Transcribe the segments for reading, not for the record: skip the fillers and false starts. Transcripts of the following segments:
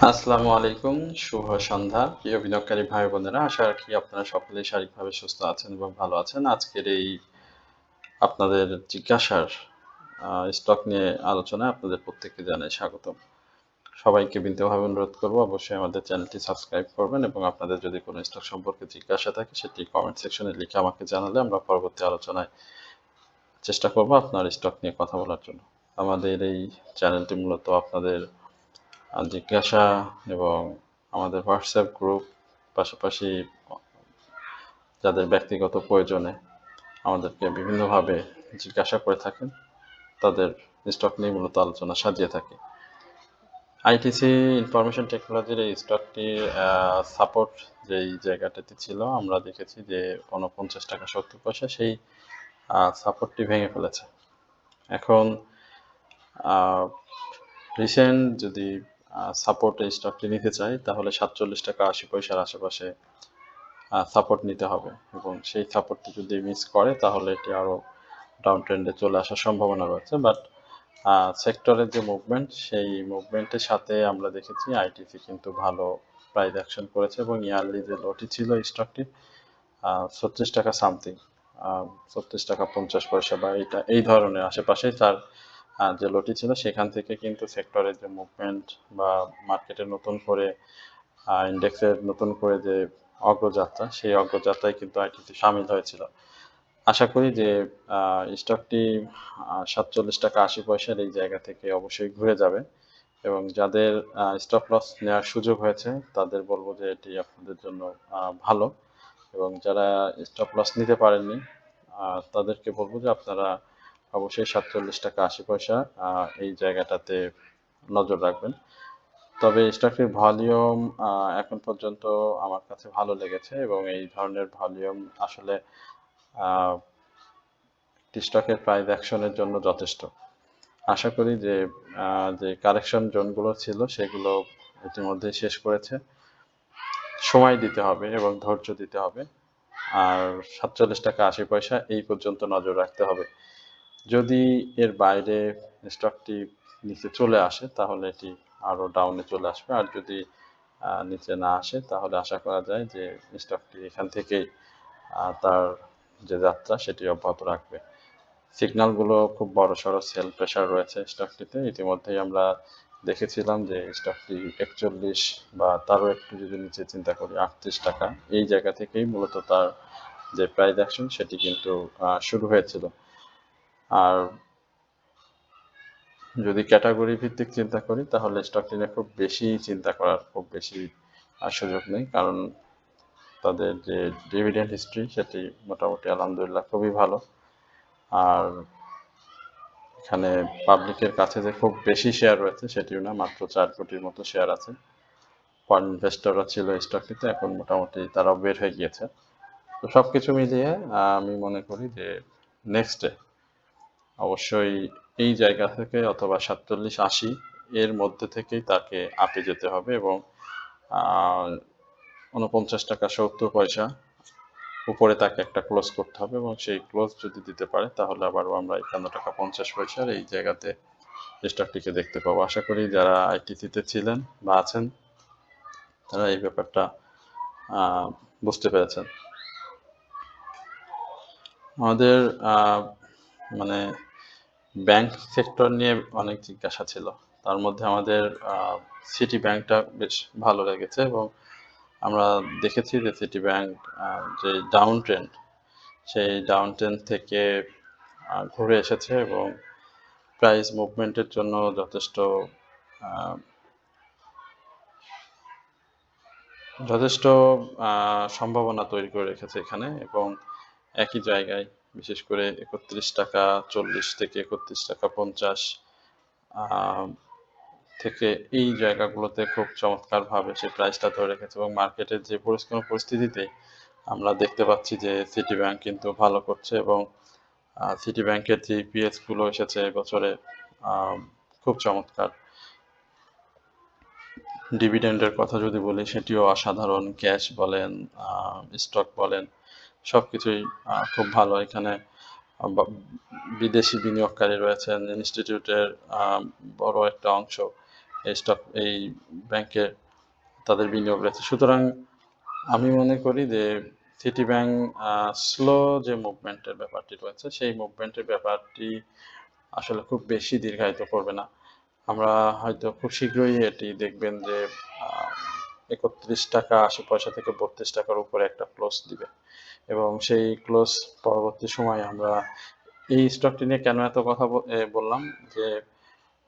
আসসালামু আলাইকুম, শুভ সন্ধ্যা। প্রিয় বিনিয়োগকারী ভাই বোনেরা, আশা রাখি আপনারা সকলেই শারীরিকভাবে সুস্থ আছেন এবং ভালো আছেন। আজকের এই আপনাদের জিজ্ঞাসার স্টক নিয়ে আলোচনায় আপনাদের প্রত্যেককে জানাই স্বাগতম। সবাইকে বিনীতভাবে অনুরোধ করব অবশ্যই আমাদের চ্যানেলটি সাবস্ক্রাইব করবেন এবং আপনাদের যদি কোনো স্টক সম্পর্কে জিজ্ঞাসা থাকে সেটি কমেন্ট সেকশনে লিখে আমাকে জানালে আমরা পরবর্তী আলোচনায় চেষ্টা করব আপনার স্টক নিয়ে কথা বলার জন্য। আমাদের এই চ্যানেলটি মূলত আপনাদের জিজ্ঞাসা এবং আমাদের হোয়াটসঅ্যাপ গ্রুপ, পাশাপাশি যাদের ব্যক্তিগত প্রয়োজনে আমাদেরকে বিভিন্নভাবে জিজ্ঞাসা করে থাকেন, তাদের স্টক নিয়ে মূলত আলোচনা সাজিয়ে থাকি। আইটিসি ইনফরমেশন টেকনোলজির এই স্টকটির সাপোর্ট যেই জায়গাটাতে ছিল, আমরা দেখেছি যে ৪৯ টাকা ৭০ পয়সা, সেই সাপোর্টটি ভেঙে ফেলেছে। এখন রিসেন্ট যদি সাপোর্ট এই স্টকটি নিতে চাই তাহলে ৪৭ টাকা ৮০ পয়সার আশেপাশে সাপোর্ট নিতে হবে এবং সেই সাপোর্টটি যদি মিস করে তাহলে এটি আরও ডাউন ট্রেন্ডে চলে আসার সম্ভাবনা রয়েছে। বাট সেক্টরের যে মুভমেন্ট, সেই মুভমেন্টের সাথে আমরা দেখেছি আইটিসি কিন্তু ভালো প্রাইস অ্যাকশন করেছে এবং ইয়ারলি যে লোটি ছিল স্টকটি ৩৬ টাকা সামথিং, ৩৬ টাকা ৫০ পয়সা বা এই ধরনের আশেপাশেই তার যে লোটি ছিল, সেখান থেকে কিন্তু সেক্টরের যে মুভমেন্ট বা মার্কেটে নতুন করে ইন্ডেক্সের নতুন করে যে অগ্রযাত্রা, সেই অগ্রযাত্রায় কিন্তু আইটিসি সামিল হয়েছিল। আশা করি যে স্টকটি ৪৭ টাকা ৮০ পয়সার এই জায়গা থেকে অবশ্যই ঘুরে যাবে এবং যাদের স্টপ লস নেওয়ার সুযোগ হয়েছে তাদের বলবো যে এটি আপনাদের জন্য ভালো, এবং যারা স্টপ লস নিতে পারেননি তাদেরকে বলবো যে আপনারা অবশ্যই ৪৭ টাকা ৮০ পয়সা এই জায়গাটাতে নজর রাখবেন। তবে স্টকটির ভলিউম এখন পর্যন্ত আমার কাছে ভালো লেগেছে এবং এই ধরনের ভলিউম আসলে একটি স্টকের প্রাইস অ্যাকশনের জন্য যথেষ্ট। আশা করি যে যে কারেকশন জোনগুলো ছিল সেগুলো ইতিমধ্যেই শেষ করেছে। সময় দিতে হবে এবং ধৈর্য দিতে হবে, আর ৪৭ টাকা ৮০ পয়সা এই পর্যন্ত নজর রাখতে হবে। যদি এর বাইরে স্টকটি নিচে চলে আসে তাহলে এটি আরও ডাউনে চলে আসবে, আর যদি নিচে না আসে তাহলে আশা করা যায় যে স্টকটি এখান থেকেই তার যে যাত্রা সেটি অব্যাহত রাখবে। সিগন্যালগুলো খুব বড়সড় সেল প্রেশার রয়েছে স্টকটিতে। ইতিমধ্যেই আমরা দেখেছিলাম যে স্টকটি ৪১ বা তারও একটু যদি নিচে চিন্তা করি ৩৮ টাকা, এই জায়গা থেকেই মূলত তার যে প্রাইস অ্যাকশন সেটি কিন্তু শুরু হয়েছিল। আর যদি ক্যাটাগরি ভিত্তিক চিন্তা করি তাহলে স্টকটি নিয়ে খুব বেশি চিন্তা করার খুব বেশি সুযোগ নেই, কারণ তাদের যে ডিভিডেন্ড হিস্ট্রি সেটি মোটামুটি আলহামদুলিল্লাহ খুবই ভালো। আর এখানে পাবলিকের কাছে যে খুব বেশি শেয়ার রয়েছে সেটিও না, মাত্র ৪ কোটির মতো শেয়ার আছে। ফরেন ইনভেস্টররা ছিল স্টকটিতে, এখন মোটামুটি তারাও বের হয়ে গিয়েছে। তো সব কিছু মিলিয়ে আমি মনে করি যে নেক্সটে অবশ্যই এই জায়গা থেকে অথবা ৪৭-৮০ এর মধ্যে থেকেই তাকে আপে যেতে হবে এবং ৪৯ টাকা ৭০ পয়সা উপরে তাকে একটা ক্লোজ করতে হবে এবং সেই ক্লোজ যদি দিতে পারে তাহলে আবারও আমরা ৫১ টাকা ৫০ পয়সার এই জায়গাতে স্টকটিকে দেখতে পাবো। আশা করি যারা আইটিসিতে ছিলেন বা আছেন তারা এই ব্যাপারটা বুঝতে পেরেছেন। আমাদের মানে ব্যাংক সেক্টর নিয়ে অনেক জিজ্ঞাসা ছিল, তার মধ্যে আমাদের সিটি ব্যাংকটা বেশ ভালো লেগেছে এবং আমরা দেখেছি যে সিটি ব্যাংক যে ডাউন ট্রেন্ড, সেই ডাউন ট্রেন্ড থেকে ঘুরে এসেছে এবং প্রাইস মুভমেন্টের জন্য যথেষ্ট সম্ভাবনা তৈরি করে রেখেছে এখানে, এবং একই জায়গায় বিশেষ করে ৩১ টাকা ৪০ থেকে ৩১ টাকা ৫০ থেকে এই জায়গাগুলোতে খুব চমৎকারভাবে সে প্রাইসটা ধরে রেখেছে এবং মার্কেটের যে কোনো পরিস্থিতিতে আমরা দেখতে পাচ্ছি যে সিটি ব্যাংক কিন্তু ভালো করছে এবং সিটি ব্যাংকের যে ইপিএসগুলো এসেছে এবছরে খুব চমৎকার। ডিভিডেন্ডের কথা যদি বলি সেটিও অসাধারণ, ক্যাশ বলেন স্টক বলেন সব কিছুই খুব ভালো। এখানে বিদেশি বিনিয়োগকারী রয়েছেন, ইনস্টিটিউটের বড় একটা অংশ এই ব্যাংকে তাদের বিনিয়োগ রয়েছে। সুতরাং আমি মনে করি যে সিটি ব্যাংক স্লো যে মুভমেন্টের ব্যাপারটি রয়েছে, সেই মুভমেন্টের ব্যাপারটি আসলে খুব বেশি দীর্ঘায়িত করবে না। আমরা হয়তো খুব শীঘ্রই এটি দেখবেন যে ৳৩১.৮০ থেকে ৳৩২ উপরে একটা ক্লোজ দিবে এবং সেই ক্লোজ পরবর্তী সময়ে আমরা এই স্টকটি নিয়ে কেন এত কথা বললাম যে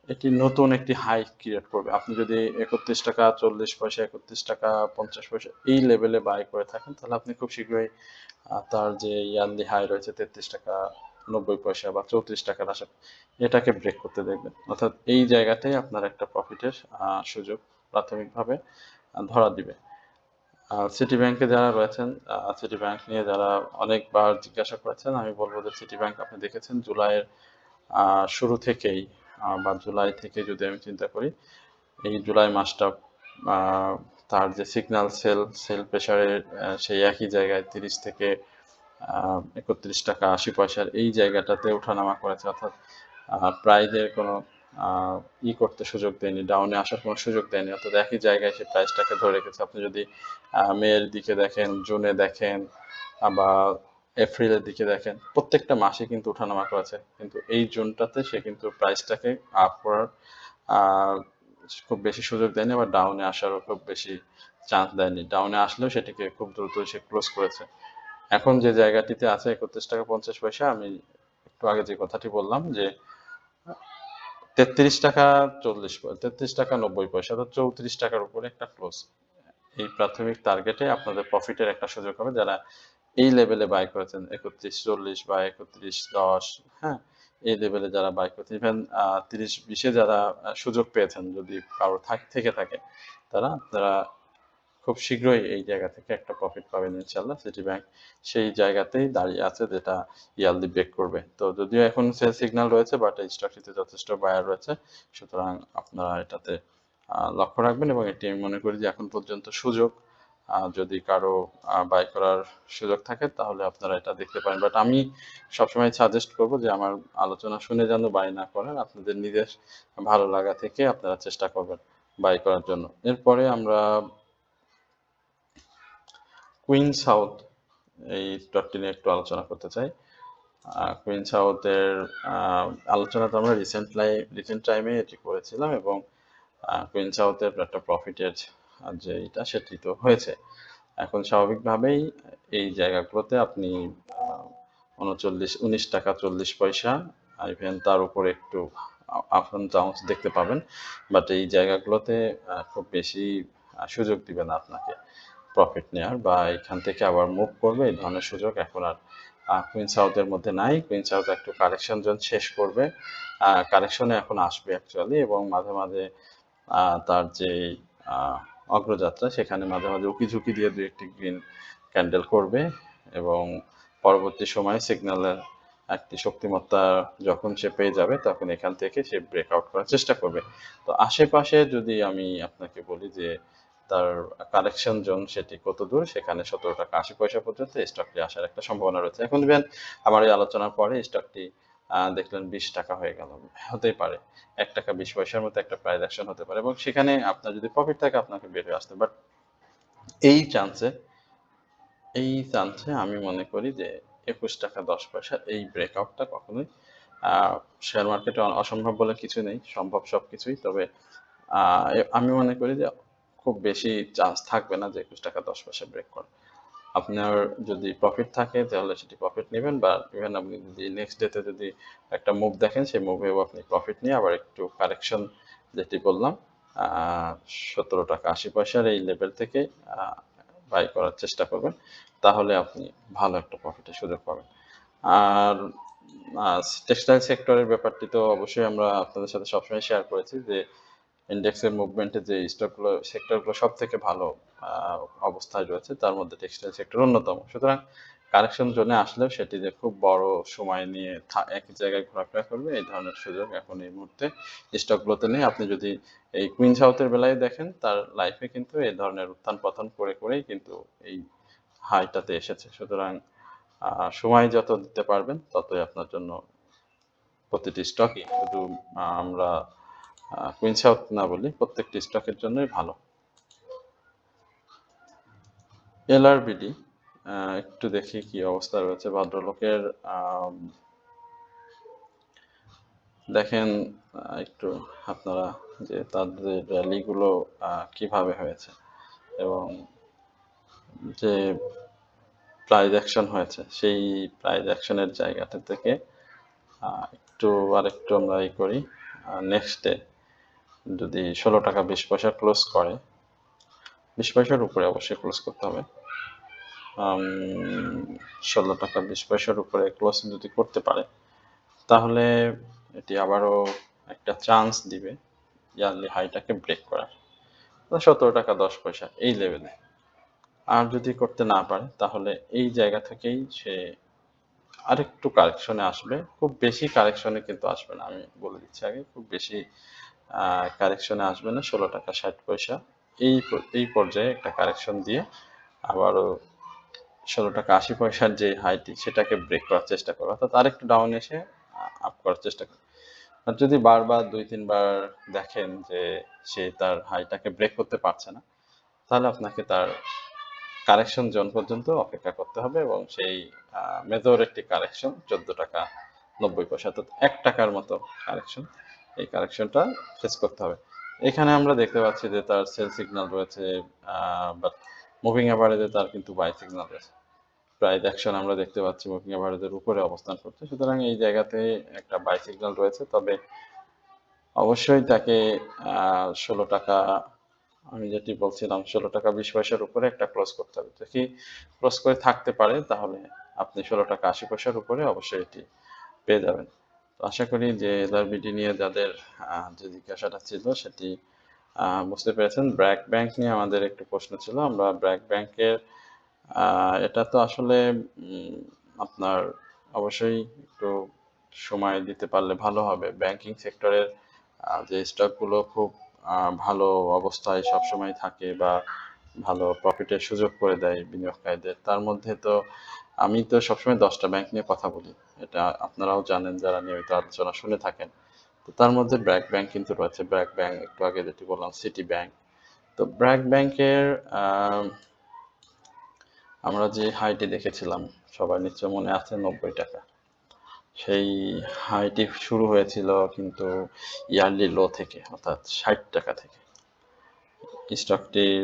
এটি নতুন একটি হাই ক্রিয়েট করবে। আপনি যদি ৳৩১.৪০, ৳৩১.৫০ এই লেভেলে বাই করে থাকেন, তাহলে আপনি খুব শীঘ্রই তার যে ইয়ারলি হাই রয়েছে ৳৩৩.৯০ বা ৳৩৪ র আশা, এটাকে ব্রেক করতে দেখবেন। অর্থাৎ এই জায়গাটাই আপনার একটা প্রফিটের সুযোগ প্রাথমিকভাবে ধরা দিবে। সিটি ব্যাংকে যারা রয়েছেন, সিটি ব্যাংক নিয়ে যারা অনেকবার জিজ্ঞাসা করেছেন, আমি বলব যে সিটি ব্যাংক আপনি দেখেছেন জুলাইয়ের শুরু থেকেই বা জুলাই থেকে যদি আমি চিন্তা করি, এই জুলাই মাসটা তার যে সিগন্যাল সেল প্রেশারের সেই একই জায়গায় ৩০ থেকে ৳৩১.৮০ এই জায়গাটাতে ওঠানামা করেছে। অর্থাৎ প্রাইজের কোনো করতে সুযোগ দেয়নি, ডাউনে আসার কোনো সুযোগ দেয়নি। অর্থাৎ একই জায়গায় সে প্রাইসটাকে ধরে রেখেছে। আপনি যদি মের দিকে দেখেন, জুনে দেখেন বা এপ্রিলের দিকে দেখেন, প্রত্যেকটা মাসে কিন্তু ওঠানামা করেছে। কিন্তু এই জুনটাতে সে কিন্তু প্রাইসটাকে আপ করার খুব বেশি সুযোগ দেয়নি, আবার ডাউনে আসারও খুব বেশি চান্স দেয়নি। ডাউনে আসলেও সেটিকে খুব দ্রুত সে ক্লোজ করেছে। এখন যে জায়গাটিতে আছে ৳৩১.৫০, আমি একটু আগে যে কথাটি বললাম যে ৳৩৩.৪০, অর্থাৎ ৳৩৪ উপরে একটা ক্লোজ। এই প্রাথমিক টার্গেটে আপনাদের প্রফিটের একটা সুযোগ হবে যারা এই লেভেলে বাই করেছেন ৩১.৪০ বা ৩১.১০, হ্যাঁ? এই লেভেলে যারা বাই করেছেন, ইভেন ৩০-২০ এ যারা সুযোগ পেয়েছেন, যদি কারো থেকে থাকে, আপনারা খুব শীঘ্রই এই জায়গা থেকে একটা প্রফিট পাবেন ইনশাআল্লাহ। সিটি ব্যাংক সেই জায়গাতেই দাঁড়িয়ে আছে যেটা ইয়ারলি ব্রেক করবে। তো যদিও এখন সেল সিগন্যাল রয়েছে, বাট এই স্টকটিতে যথেষ্ট বায়ার রয়েছে। সুতরাং আপনারা এটাতে লক্ষ্য রাখবেন এবং এটি আমি মনে করি যে এখন পর্যন্ত সুযোগ, যদি কারো বাই করার সুযোগ থাকে তাহলে আপনারা এটা দেখতে পারেন। বাট আমি সবসময় সাজেস্ট করব যে আমার আলোচনা শুনে যেন বাই না করেন। আপনাদের নিজের ভালো লাগা থেকে আপনারা চেষ্টা করবেন বাই করার জন্য। এরপরে আমরা কুইন সাউথ এই স্টকটি নিয়ে একটু আলোচনা করতে চাই। কুইন সাউথের আলোচনা তো আমরা রিসেন্ট টাইমে এটি করেছিলাম এবং কুইন সাউথের একটা প্রফিটের যে এটা সেটি তো হয়েছে। এখন স্বাভাবিকভাবেই এই জায়গাগুলোতে আপনি ৳19.40 ইভেন তার উপরে একটু আপ অ্যান্ড ডাউনস দেখতে পাবেন। বাট এই জায়গাগুলোতে খুব বেশি সুযোগ দিবে না আপনাকে প্রফিট নেওয়ার বা এখান থেকে আবার মুভ করবে, এই ধরনের সুযোগ এখন আর কুইন সাউথের মধ্যে নাই। কুইন সাউথ একটু কারেকশন জোন শেষ করবে, কারেকশনে এখন আসবে অ্যাকচুয়ালি এবং মাঝে মাঝে তার যে অগ্রযাত্রা, সেখানে মাঝে মাঝে উঁকি-ঝুঁকি দিয়ে ২-১টি গ্রিন ক্যান্ডেল করবে এবং পরবর্তী সময়ে সিগন্যালের একটি শক্তিমত্তা যখন সে পেয়ে যাবে, তখন এখান থেকে সে ব্রেকআউট করার চেষ্টা করবে। তো আশেপাশে যদি আমি আপনাকে বলি যে তার কারেকশন জোন সেটি কতদূর, সেখানে ৳১৭.৮০ পর্যন্ত এই স্টকটি আসার একটা সম্ভাবনা রয়েছে। এখন ইভেন আমার এই আলোচনার পরে স্টকটি দেখলেন ৳২০ হয়ে গেল। হতেই পারে। ৳১.২০ মতো একটা প্রাইস অ্যাকশন হতে পারে এবং সেখানে আপনার যদি প্রফিট থাকে আপনাকে বের হয়ে আসতে, বাট এই চান্সে আমি মনে করি যে ৳২১.১০ এই ব্রেকআউটটা কখনোই শেয়ার মার্কেটে অসম্ভব বলে কিছু নেই। সম্ভব সবকিছুই। তবে আমি মনে করি যে খুব বেশি চান্স থাকবে না যে ৳২১.১০ ব্রেক করার। আপনার যদি প্রফিট থাকে তাহলে সেটি প্রফিট নিবেন বা ইভেন আপনি যদি নেক্সট ডে তে যদি একটা মুভ দেখেন, সেই মুভেও আপনি প্রফিট নিয়ে আবার একটু কারেকশন যেটি বললাম ৳১৭.৮০ এই লেভেল থেকে আ বাই করার চেষ্টা করবেন। তাহলে আপনি ভালো একটা প্রফিটের সুযোগ পাবেন। আর টেক্সটাইল সেক্টরের ব্যাপারটি তো অবশ্যই আমরা আপনাদের সাথে সবসময় শেয়ার করেছি যে ইন্ডেক্সের মুভমেন্টে যে সেক্টরগুলো সবথেকে ভালো আ অবস্থায় রয়েছে, তার মধ্যে টেক্সটাইল সেক্টর অন্যতম। সুতরাং কারেকশন জোনে আসলেও সেটি যে খুব বড় সময় নিয়ে একই জায়গায় ঘোরাফেরা করবে, এই ধরনের সুযোগ এখন এই মুহূর্তে স্টকগুলোতে নেই। আপনি যদি এই কুইন সাউথের বেলায় দেখেন, তার লাইফে কিন্তু এই ধরনের উত্থান-পতন করেই কিন্তু এই হাইটাতে এসেছে। সুতরাং সময় যত দিতে পারবেন ততই আপনার জন্য প্রতিটি স্টকই, শুধু আমরা কুইন সাউথ না বলি, প্রত্যেকটি স্টকের জন্যই ভালো। এলআরবিডি একটু দেখি কি অবস্থা রয়েছে ভদ্রলোকের। দেখেন একটু আপনারা যে তাদের র্যালিগুলো কিভাবে হয়েছে এবং যে প্রাইজ অ্যাকশন হয়েছে, সেই প্রাইজ অ্যাকশনের জায়গাটা থেকে একটু আরেকটু আমরা ই করি। নেক্সট ডে যদি 16 টাকা 20 পয়সা ক্লোজ করে, 20 পয়সার উপরে অবশ্যই ক্লোজ করতে হবে। 16 টাকা 20 পয়সার উপরে ক্লোজ যদি করতে পারে, তাহলে এটি আবারও একটা চান্স দিবে ইয়ারলি হাইটাকে ব্রেক করার, 17 টাকা 10 পয়সা এই লেভেলে। আর যদি করতে না পারে, তাহলে এই জায়গা থেকেই সে আরেকটু কারেকশনে আসবে। খুব বেশি কারেকশনে কিন্তু আসবে না, আমি বলে দিচ্ছি আগে। খুব বেশি কারেকশনে আসবে না। 16 টাকা 60 পয়সা এই পর্যায়ে একটা কারেকশন দিয়ে আবারও 16 টাকা 80 পয়সার যে হাইটি, সেটাকে ব্রেক করার চেষ্টা করবে, অর্থাৎ আরেকটু ডাউন এসে আপ করার চেষ্টা করবে। আর যদি বারবার 2-3 বার দেখেন যে সে তার হাইটাকে ব্রেক করতে পারছে না, তাহলে আপনাকে তার কারেকশন জোন পর্যন্ত অপেক্ষা করতে হবে এবং সেই মেজর একটি কারেকশন 14 টাকা 90 পয়সা, অর্থাৎ 1 টাকার মতো কারেকশন, এই কারেকশনটা ফেস করতে হবে। এখানে আমরা দেখতে পাচ্ছি যে তার সেল সিগন্যাল রয়েছে, বাট মুভিং অ্যাভারেজে তার কিন্তু বাই সিগন্যাল রয়েছে। প্রাইস অ্যাকশন আমরা দেখতে পাচ্ছি মুভিং অ্যাভারেজের উপরে অবস্থান করছে, সুতরাং এই জায়গাতে একটা বাই সিগন্যাল রয়েছে। তবে অবশ্যই তাকে 16 টাকা, আমি যেটি বলছিলাম 16 টাকা 20 পয়সার উপরে একটা ক্লোজ করতে হবে। যদি ক্লোজ করে থাকতে পারে, তাহলে আপনি 16 টাকা 80 পয়সার উপরে অবশ্যই এটি পেয়ে যাবেন। তো আশা করি যে এলআরবিডি নিয়ে যাদের যে জিজ্ঞাসাটা ছিল সেটি বুঝতে পেরেছেন। ব্র্যাক ব্যাংক নিয়ে আমাদের একটু প্রশ্ন ছিল। আমরা ব্র্যাক ব্যাংকের এটা তো আসলে আপনার অবশ্যই একটু সময় দিতে পারলে ভালো হবে। ব্যাংকিং সেক্টরের যে স্টকগুলো খুব ভালো অবস্থায় সবসময় থাকে বা ভালো প্রফিটের সুযোগ করে দেয় বিনিয়োগকারীদের, তার মধ্যে তো আমি তো সবসময় 10টা ব্যাংক নিয়ে কথা বলি। এটা আপনারাও জানেন যারা নিয়মিত আলোচনা শুনে থাকেন। তো তার মধ্যে ব্র্যাক ব্যাংক কিন্তু রয়েছে। ব্র্যাক ব্যাংক, একটু আগে যেটি বললাম সিটি ব্যাংক। তো ব্র্যাক ব্যাংকের আমরা যে হাইটি দেখেছিলাম, সবার নিশ্চয় মনে আছে 90 টাকা। সেই হাইটি শুরু হয়েছিল কিন্তু ইয়ারলি লো থেকে, অর্থাৎ 60 টাকা থেকে। স্টকটির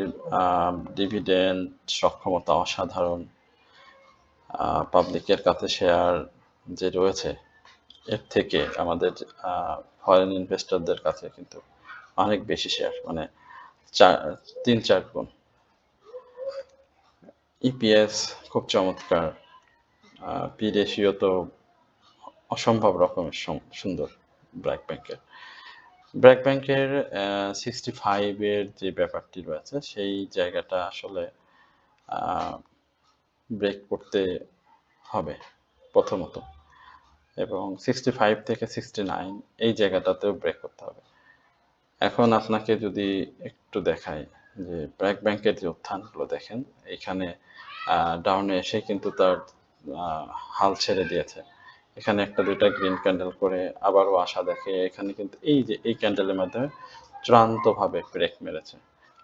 ডিভিডেন্ড সক্ষমতা অসাধারণ। পাবলিকের কাছে শেয়ার যে রয়েছে, এর থেকে আমাদের ফরেন ইনভেস্টরদের কাছে কিন্তু অনেক বেশি শেয়ার, মানে 3-4 গুণ। ইপিএস খুব চমৎকার, পি রেশিও তো অসম্ভব রকমের সুন্দর ব্র্যাক ব্যাংকের। ব্র্যাক ব্যাংকের 65 এর যে ব্যাপারটি রয়েছে, সেই জায়গাটা আসলে ব্রেক করতে হবে প্রথমত, এবং 65 থেকে 69 এই জায়গাটাতেও ব্রেক করতে হবে। এখন আপনাকে যদি একটু দেখাই যে ব্র্যাক ব্যাংকের যে উত্থানগুলো দেখেন, এখানে ডাউনে এসে কিন্তু তার হাল ছেড়ে দিয়েছে। এখানে একটা দুইটা গ্রিন ক্যান্ডেল করে আবারও আশা দেখে, এখানে কিন্তু এই যে এই ক্যান্ডেলের মাধ্যমে চূড়ান্তভাবে ব্রেক মেরেছে।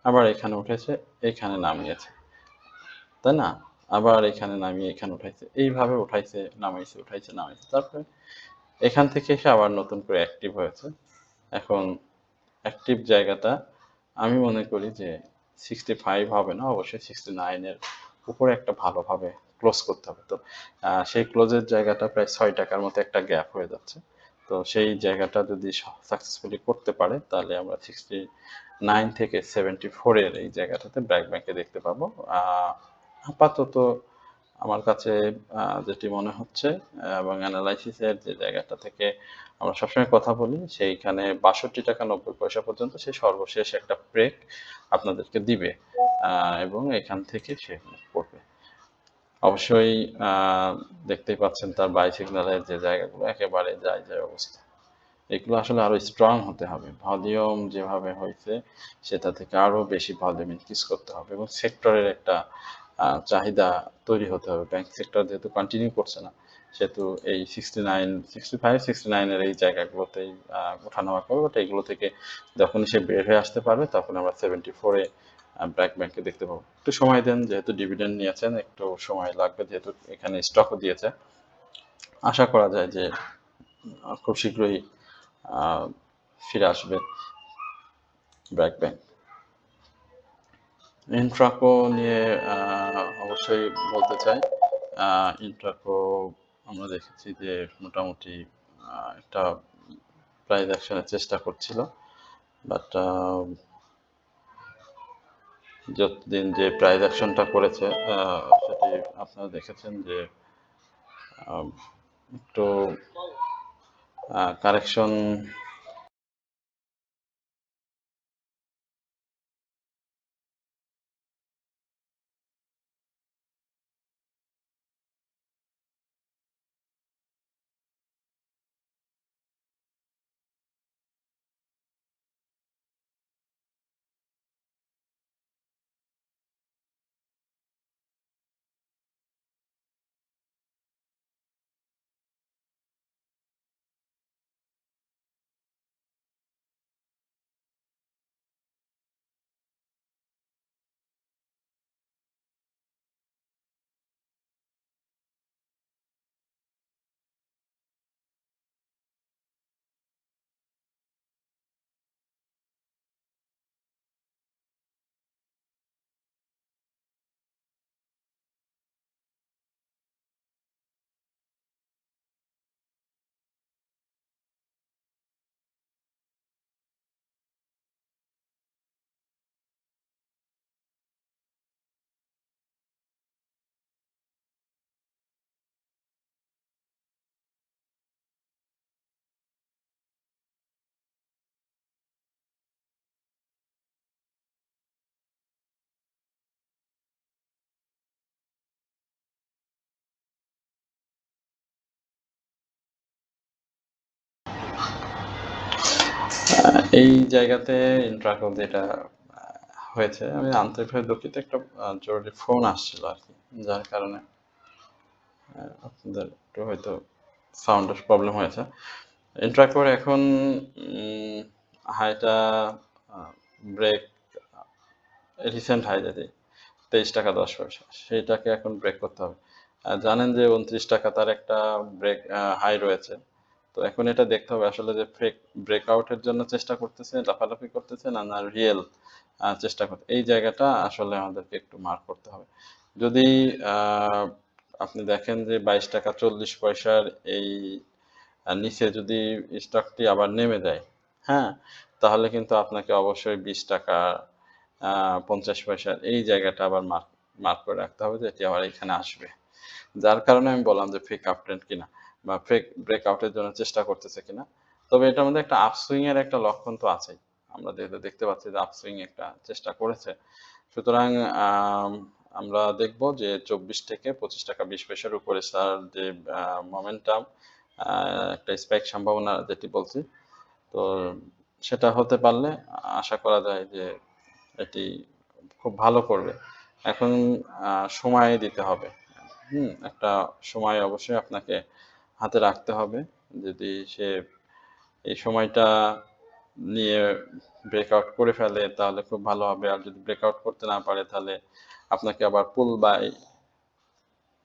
আবার এখানে উঠেছে, এখানে নামিয়েছে, তাই না? আবার এখানে নামিয়ে এখানে উঠাইছে, এইভাবে উঠাইছে নামাইছে, উঠাইছে নামাইছে, তারপরে এখান থেকে এসে আবার নতুন করে অ্যাক্টিভ হয়েছে। এখন অ্যাক্টিভ জায়গাটা আমি মনে করি যে 65 হবে না, অবশ্যই 69 এর উপরে একটা ভালোভাবে ক্লোজ করতে হবে। তো সেই ক্লোজের জায়গাটা প্রায় 6 টাকার মতো একটা গ্যাপ হয়ে যাচ্ছে। তো সেই জায়গাটা যদি সাকসেসফুলি করতে পারে, তাহলে আমরা 69 থেকে 74 এর এই জায়গাটাতে ব্র্যাক ব্যাংকে দেখতে পাবো। আপাতত আমার কাছে যেটি মনে হচ্ছে এবং অ্যানালাইসিসের যে জায়গাটা থেকে আমরা সবসময় কথা বলি, সেইখানে 62 টাকা 90 পয়সা পর্যন্ত সে সর্বশেষ একটা ব্রেক আপনাদেরকে দিবে এবং এখান থেকে সে করবে। অবশ্যই দেখতেই পাচ্ছেন তার বাই সিগন্যালের যে জায়গাগুলো একেবারে যায় অবস্থা। এগুলো আসলে আরো স্ট্রং হতে হবে। ভলিউম যেভাবে হয়েছে, সেটা থেকে আরো বেশি ভলিউম ইনক্রিজ করতে হবে এবং সেক্টরের একটা চাহিদা তৈরি হতে হবে। ব্যাংক সেক্টর যেহেতু কন্টিনিউ করছে না, সেহেতু এই 69, 65, 69 এর এই জায়গাগুলোতেই ওঠানামা করবে। বাট এগুলো থেকে যখনই সে বের হয়ে আসতে পারবে তখন আমরা 74 এ ব্র্যাক ব্যাংককে দেখতে পাবো। একটু সময় দেন, যেহেতু ডিভিডেন্ড নিয়েছেন একটু সময় লাগবে, যেহেতু এখানে স্টকও দিয়েছে। আশা করা যায় যে খুব শীঘ্রই ফিরে আসবে ব্র্যাক ব্যাংক। ইন্ট্রাকো নিয়ে অবশ্যই বলতে চাই। ইন্ট্রাকো আমরা দেখেছি যে মোটামুটি একটা প্রাইস অ্যাকশনের চেষ্টা করছিল, বাট যতদিন যে প্রাইস অ্যাকশনটা করেছে সেটি আপনারা দেখেছেন যে একটু কারেকশন এই জায়গাতে ইন্ট্রাকো যেটা হয়েছে, আমি আন্তরিকভাবে দুঃখিত, একটা জরুরি ফোন আসছিল আর কি, যার কারণে আপনাদের একটু হয়তো সাউন্ডের প্রবলেম হয়েছে। ইন্ট্রাকোর এখন হাইটা ব্রেক, রিসেন্ট হাই যেটি 23 টাকা 10 পয়সা, সেইটাকে এখন ব্রেক করতে হবে। জানেন যে 29 টাকা তার একটা ব্রেক হাই রয়েছে। তো এখন এটা দেখতে হবে আসলে যে ব্রেকআউটের জন্য চেষ্টা করতেছে, লাফালাফি করতেছে, না রিয়েল চেষ্টা করতে, এই জায়গাটা আসলে আমাদেরকে একটু মার্ক করতে হবে। যদি আপনি দেখেন যে 22 টাকা 40 পয়সার এই নিচে যদি স্টকটি আবার নেমে যায়, হ্যাঁ, তাহলে কিন্তু আপনাকে অবশ্যই 20 টাকা 50 পয়সার এই জায়গাটা আবার মার্ক করে রাখতে হবে যে এটি আবার এখানে আসবে। যার কারণে আমি বললাম যে ফেক আপ ট্রেন্ড কিনা বা ফেক ব্রেকআউটের জন্য চেষ্টা করতেছে কিনা। তবে এটার মধ্যে একটা আপসুইং এর একটা লক্ষণ তো আছেই। আমরা যেহেতু দেখতে পাচ্ছি যে আপসুইং একটা চেষ্টা করেছে। সুতরাং আমরা দেখব যে 24 থেকে 25 টাকা 20 পয়সার উপরে স্যার যে মোমেন্টাম, একটা স্পাইক সম্ভাবনা যেটি বলছি, তো সেটা হতে পারলে আশা করা যায় যে এটি খুব ভালো করবে। এখন সময় দিতে হবে। একটা সময় অবশ্যই আপনাকে হাতে রাখতে হবে। যদি সে এই সময়টা নিয়ে ব্রেকআউট করে ফেলে তাহলে খুব ভালো হবে। আর যদি ব্রেকআউট করতে না পারে তাহলে আপনাকে আবার পুল বাই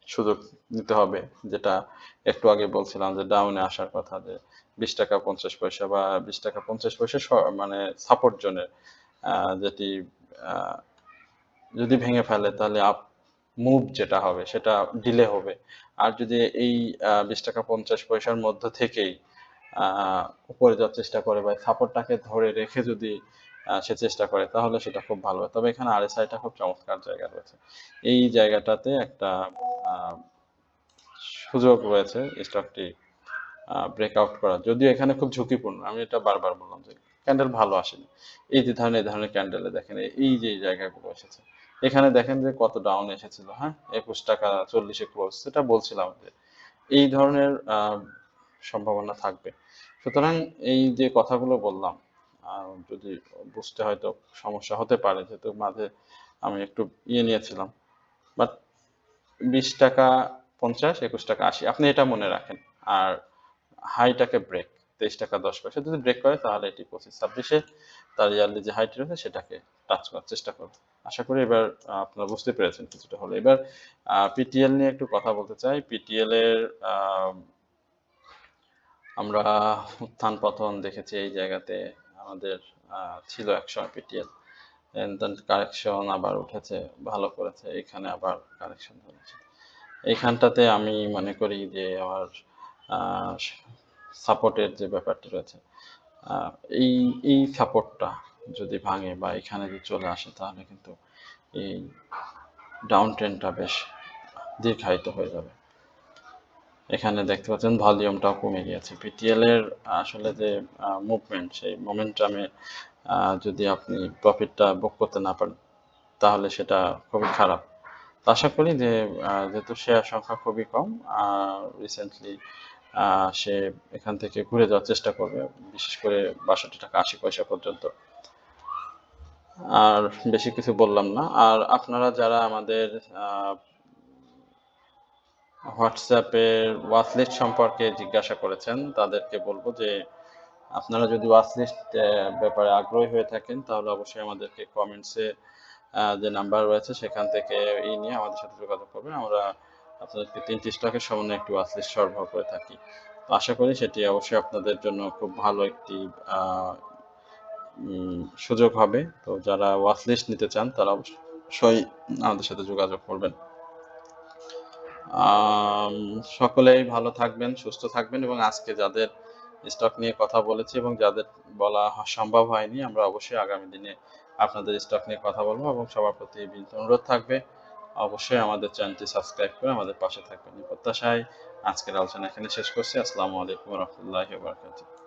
সুযোগ নিতে হবে, যেটা একটু আগে বলছিলাম যে ডাউনে আসার কথা, যে 20 টাকা 50 পয়সা বা 20 টাকা 50 পয়সা মানে সাপোর্ট জোনের, যেটি আহ, যদি ভেঙে ফেলে তাহলে আপ মুভ যেটা হবে সেটা ডিলে হবে। আর যদি এই 20 টাকা 50 পয়সার মধ্য থেকেই উপরে যাওয়ার চেষ্টা করে বা সাপোর্টটাকে ধরে রেখে যদি সে চেষ্টা করে তাহলে সেটা খুব ভালো হয়। তবে এখানে আরএসআইটা খুব চমৎকার জায়গা রয়েছে। এই জায়গাটাতে একটা আহ, সুযোগ রয়েছে স্টকটি ব্রেকআউট করার, যদিও এখানে খুব ঝুঁকিপূর্ণ। আমি এটা বারবার বললাম যে ক্যান্ডেল ভালো আসেনি। এই যে ধরনের ক্যান্ডেলে দেখেন এই যে জায়গাগুলো এসেছে, এখানে দেখেন যে কত ডাউন এসেছিল, হ্যাঁ, 21 টাকা 40-এ ক্লোজ, সেটা বলছিলাম যে এই ধরনের সম্ভাবনা থাকবে। সুতরাং এই যে কথাগুলো বললাম, যদি বুঝতে হয়তো সমস্যা হতে পারে, যেহেতু মাঝে আমি একটু নিয়েছিলাম, বাট 20 টাকা 50, 21 টাকা 80, আপনি এটা মনে রাখেন। আর হাইটাকে ব্রেক, 23 টাকা 10 পয়সা যদি ব্রেক করে তাহলে এটি 25-26 তার ইয়ারলি যে হাইট রয়েছে সেটাকে টাচ করার চেষ্টা করবে। আশা করি এবার আপনারা বুঝতে পেরেছেন কিছুটা হলে। এবার পিটিএল নিয়ে একটু কথা বলতে চাই। পিটিএল এর আমরা উত্থান পতন দেখেছি এই জায়গাতে। আমাদের ছিল একসময় পিটিএল, দেন কারেকশন আবার উঠেছে, ভালো করেছে, এখানে আবার কারেকশন ধরেছে। এইখানটাতে আমি মনে করি যে আমার সাপোর্টের যে ব্যাপারটি রয়েছে, আহ, এই এই সাপোর্টটা যদি ভাঙে বা এখানে যদি চলে আসে তাহলে কিন্তু এই ডাউন ট্রেন্ডটা বেশ দীর্ঘায়িত হয়ে যাবে। এখানে দেখতে পাচ্ছেন ভলিউমটাও কমে গিয়েছে। পিটিএল এর আসলে যে মুভমেন্ট, সেই মোমেন্টামে যদি আপনি প্রফিটটা বুক করতে না পারেন তাহলে সেটা খুবই খারাপ। তো আশা করি যে যেহেতু শেয়ার সংখ্যা খুবই কম, রিসেন্টলি সে এখান থেকে ঘুরে যাওয়ার চেষ্টা করবে, বিশেষ করে 62 টাকা 80 পয়সা পর্যন্ত। আর বেশি কিছু বললাম না। আর আপনারা যারা আমাদের হোয়াটসঅ্যাপের ওয়াচলিস্ট সম্পর্কে জিজ্ঞাসা করেছেন তাদেরকে বলবো যে আপনারা যদি ওয়াচলিস্ট ব্যাপারে আগ্রহী হয়ে থাকেন তাহলে অবশ্যই আমাদেরকে কমেন্টসে যে নাম্বার রয়েছে সেখান থেকে নিয়ে আমাদের সাথে যোগাযোগ করবেন। আমরা আপনাদেরকে 3টি স্টকের সমন্বয়ে একটি ওয়াচলিস্ট সরবরাহ করে থাকি। তো আশা করি সেটি অবশ্যই আপনাদের জন্য খুব ভালো একটি সুযোগ হবে। তো যারা ওয়াচলিস্ট নিতে চান তারা অবশ্যই আমাদের সাথে যোগাযোগ করবেন। সকলেই ভালো থাকবেন, সুস্থ থাকবেন এবং আজকে যাদের স্টক নিয়ে কথা বলেছি এবং যাদের বলা সম্ভব হয়নি, আমরা অবশ্যই আগামী দিনে আপনাদের স্টক নিয়ে কথা বলবো এবং সবার প্রতি বিনীত অনুরোধ থাকবে অবশ্যই আমাদের চ্যানেলটি সাবস্ক্রাইব করে আমাদের পাশে থাকবেন। এই প্রত্যাশায় আজকের আলোচনা এখানে শেষ করছি। আসসালামু আলাইকুম ওয়া রাহমাতুল্লাহি ওয়া বারাকাতুহু।